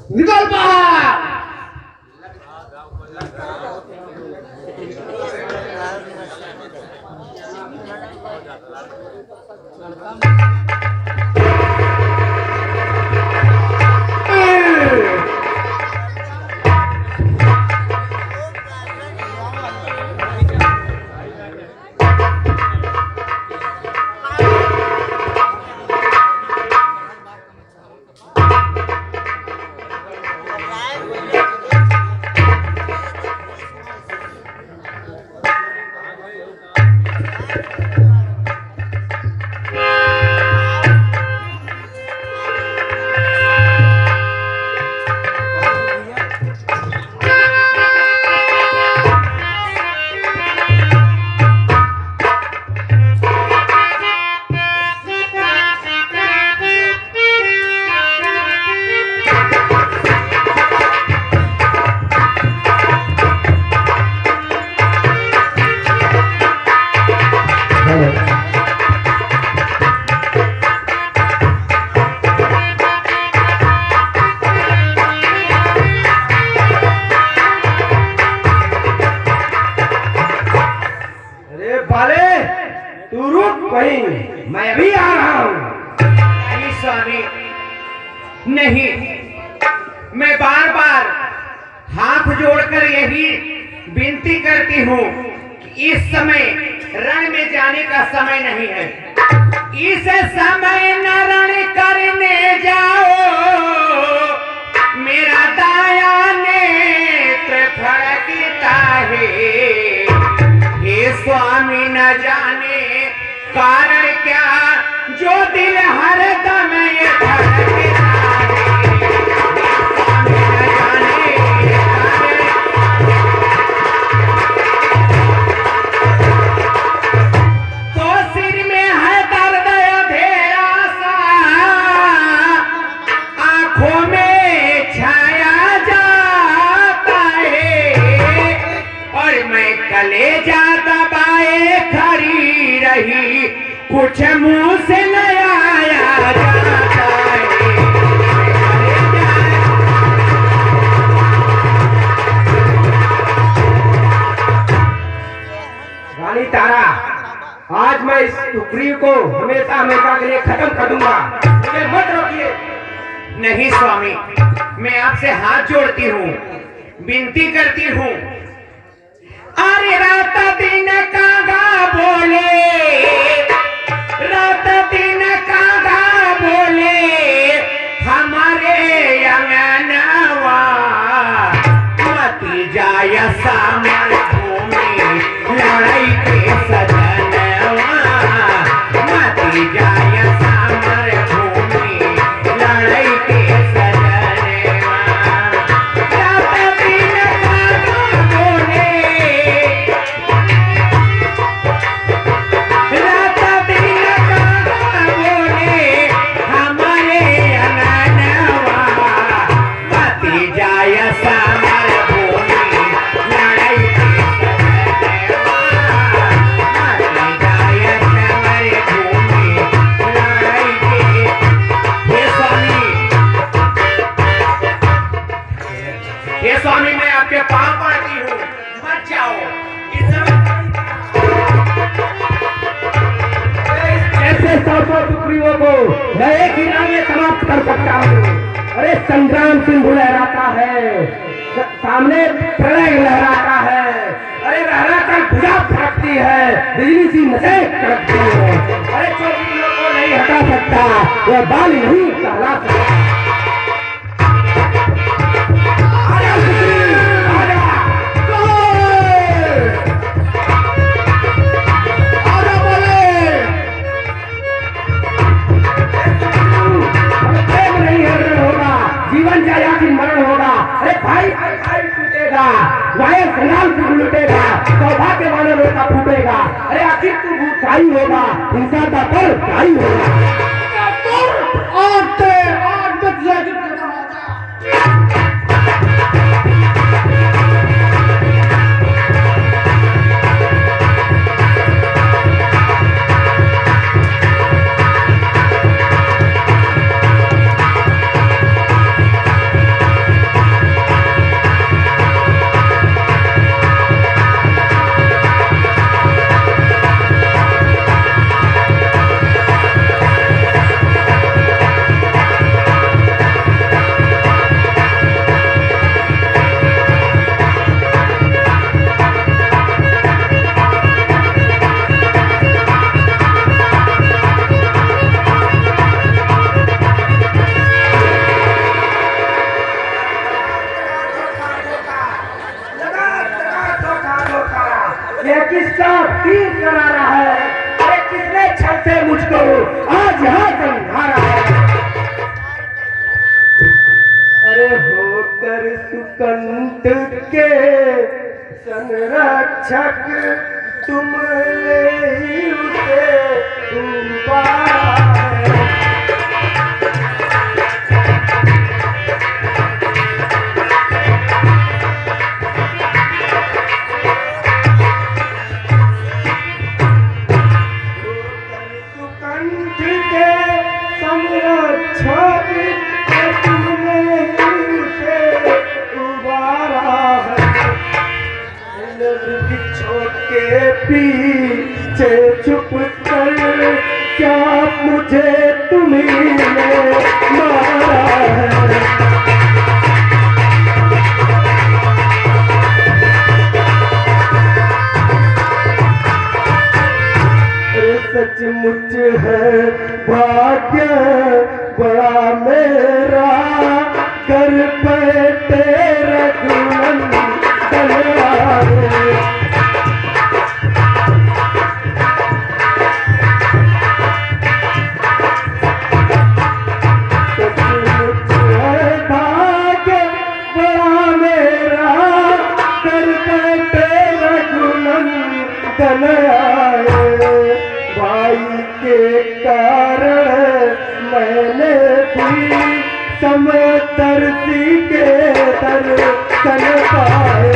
निकल बाहर। तू रुक वहीं, मैं अभी आ रहा हूँ। नहीं स्वामी, नहीं, मैं बार बार हाथ जोड़कर यही विनती करती हूँ कि इस समय रण में जाने का समय नहीं है। इस समय न रण करने जाओ, मेरा दाया नेत्र फड़कता है। हे स्वामी न जाने कारण क्या, जो दिल हर दम ये धड़कता है। स्वामी न जाने कारण, तो सिर में है दर्द अंधेरा सा, आंखों में छाया जाता है, और मैं कलेजा दबाए खड़ी रही, कुछ मुंह से न आया जाता है। रानी तारा, आज मैं इस टुकड़ी को हमेशा हमेशा के लिए खत्म कर दूंगा, मुझे मत रोकिए। नहीं स्वामी, मैं आपसे हाथ जोड़ती हूँ, विनती करती हूँ। अरे रात दिन कागा बोले, रात दिन कागा बोले, हमारे अंगनवा मत जाय सामर भूमि, लड़ाई के सजनवा मत जाय सामर भूमि, लड़ाई के सजनवा। रात दिन कागा बोले, रात दिन कागा बोले, हमारे अंगनवा मत जाय सामर भूमि, लड़ाई के सजनवा मत जाय सामर भूमि, लड़ाई के। हे स्वामी, हे स्वामी, मैं आपके पांव पड़ती हूँ, मत जाओ। इस ऐसे सौ टुकड़ियों को मैं एक ही नाम में समाप्त कर सकता हूँ। अरे संग्राम सिंह लहराता है, सामने प्रलय लहराता है, अरे लहरा कर भुजा फटकती है, बिजली सी नसें कड़कती है। अरे चौकियों को नहीं हटा सकता, यह बाल नहीं कहला सकता। आजा टुकड़ी, आजा, आजा बोले। प्रेम नहीं हरण होगा, जीवन जाया कि मरण होगा। अरे भाई भाई टूटेगा, वायु संग्राम से लुटेगा, सौभाग्य वाले लोग का फूटेगा। करेगा? अरे आखिर तू भूखाई होगा, हिंसा का पर भाई होगा। ये किसका तीर करा रहा है? अरे किसने छल से मुझको आज यहाँ समझा रहा है? अरे होकर सुकंठ के संरक्षक तुमने ही उसे उबारा है। पीछे छुप कर क्या मुझे तुम्हीं ने मारा है? सचमुच है भाग्य बड़ा मेरा, कर बैठे रघुनंदन आए। भाई के कारण मैंने भी समदर्शी के दर्शन पाए।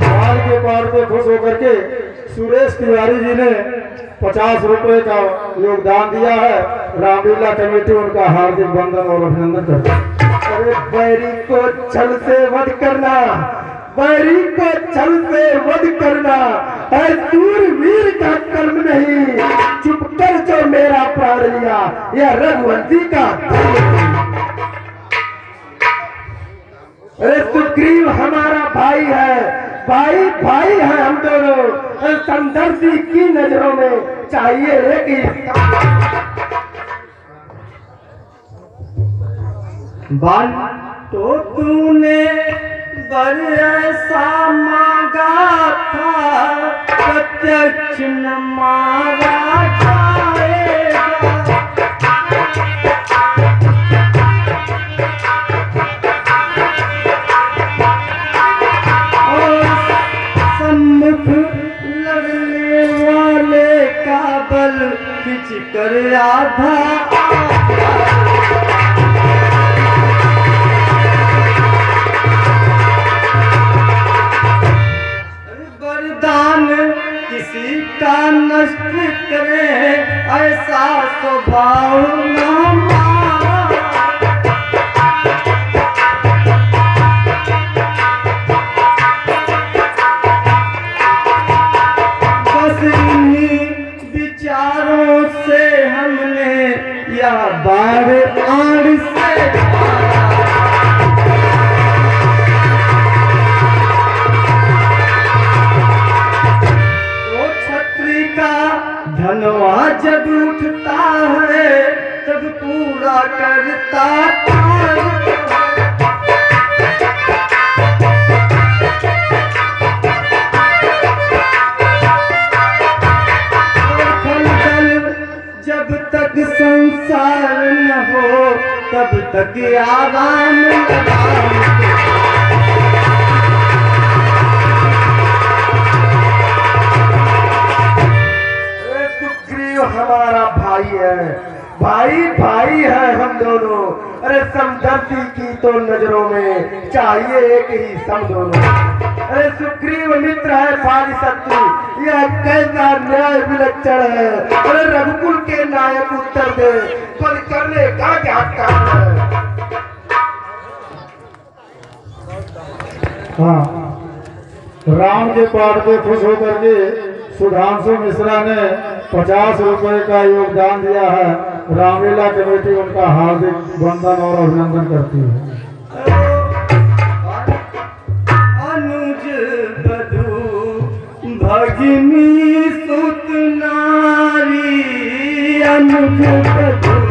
माल के पार पे खुश होकर के सुरेश तिवारी जी ने 50 रुपए का योगदान दिया है। रामलीला कमेटी उनका हार्दिक वंदन और अभिनंदन करता है। अरे बैरी को छल से वध करना, बैरी को छल से वध करना है सूरवीर का कर्म नहीं। चुप कर जो मेरा प्राण लिया, यह रघुवंशी का धर्म नहीं। अरे सुग्रीव हमारा भाई है, भाई भाई है हम दोनों। समदर्शी की नजरों में चाहिए एक ही बाल। तो तूने बर ऐसा मांगा था, प्रत्यक्ष न मारा जाएगा। और सम्मुख लड़ने वाले का बल खिंच कर आधा किसी का नष्ट करे, ऐसा स्वभाव न मारा। बस इन्हीं विचारों से हमने यह बार आड़ से धनवा जब उठता है तब पूरा करता जब तक संसार न हो तब जब तक आगाम लगाम हमारा भाई है, भाई भाई है हम दोनों। अरे समदर्दी की तो नजरों में चाहिए एक ही सम दोनों। अरे सुग्रीव मित्र है भारी शत्रु, यह कैसा न्याय विलक्षण है। अरे रघुकुल के नायक उत्तर दे, पद करने का क्या काम है। हाँ, राम के पाठ पे खुश होकर के सुधांशु मिश्रा ने 50 रुपए का योगदान दिया है। रामलीला कमेटी उनका हार्दिक वंदन और अभिनंदन करती है। अनुज बधू भगिनी सुत नारी, अनुज बधू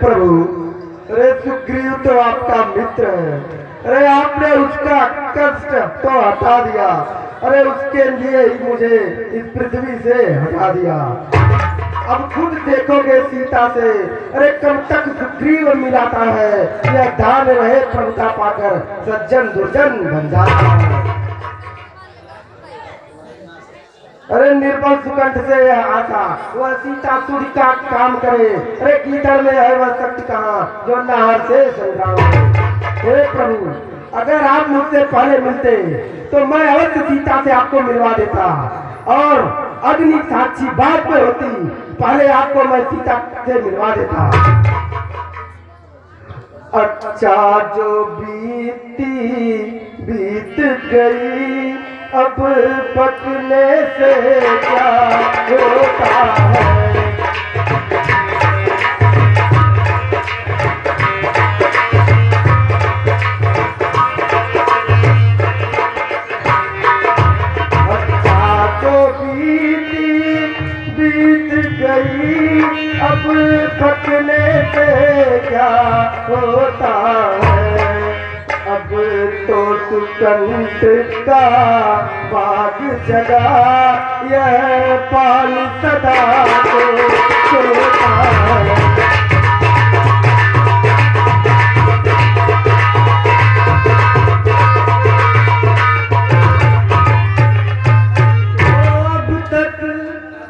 प्रभु। अरे सुग्रीव तो आपका मित्र है, अरे आपने उसका कष्ट तो हटा दिया, अरे उसके लिए ही मुझे इस पृथ्वी से हटा दिया। अब खुद देखोगे सीता से, अरे कब तक सुग्रीव मिलाता है, यह दान रहे प्रभुता पाकर सज्जन दुर्जन बन जाता है। अरे निर्बल सुकंठ से यह आशा, वह सीता सूर्य का काम करे, अरे कीचड़ में है वह शक्ति कहाँ जो नहर से संग्राम हो। हे प्रभु, अगर आप मुझसे पहले मिलते तो मैं अवश्य सीता से आपको मिलवा देता, और अग्नि साक्षी बात में होती, पहले आपको मैं सीता से मिलवा देता। अच्छा जो बीती बीत गई, अब पकने से क्या होता है। अच्छा तो बीती बीत गई, अब पकने से क्या होता है। अब तो सुकंठ का बाग जगा, यह पानी सदा को सोता है। अब तक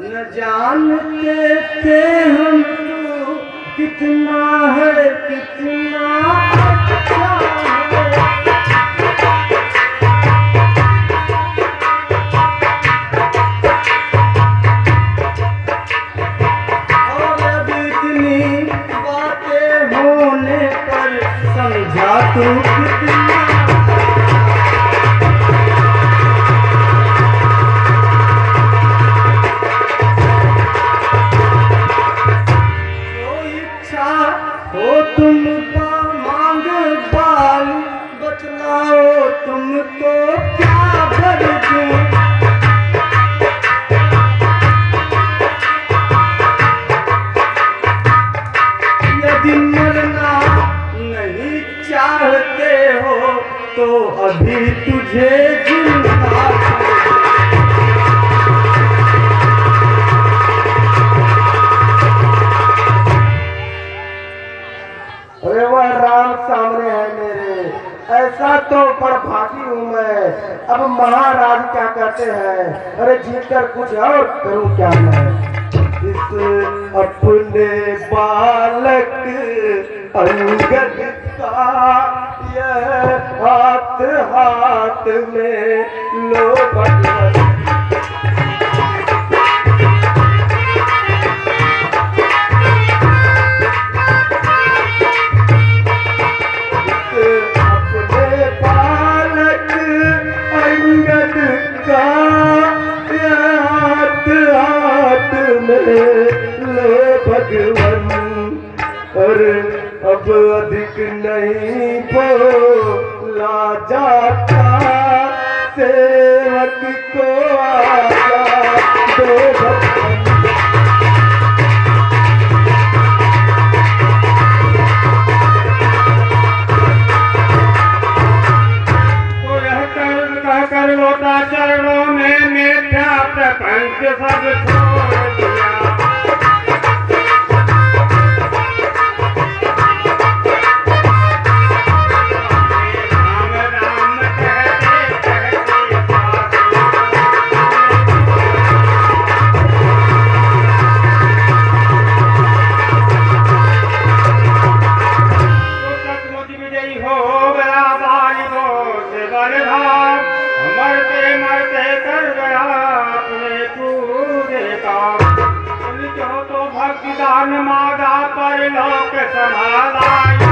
न जानते थे हम तो कितना है कितना अच्छा है। तू कितना जो इच्छा हो तुम तुमको क्या भर दूं। यदि मरना नहीं चाहते हो तो अभी तुझे जिंदा अरे वह राम सामने है मेरे, ऐसा तो बड़भागी हूँ मैं। अब महाराज क्या कहते हैं, अरे जीतकर कुछ और करूँ क्या मैं। इस अपने बालक अंगद का यह हाथ हाथ में लो भगवान। अपने बालक अंगद का यह हाथ हाथ में लो भगवान। और अब अधिक नहीं बोला जाता, सेवक को आजा दो भगवान। तो यह कहकर लौटा चरणों में मेरा प्रपंच सब छोड़ दिया। मरते मरते कर गया अपने पूरे काम। तुम जो तो भक्ति दान मांगा पर लोक संभाला।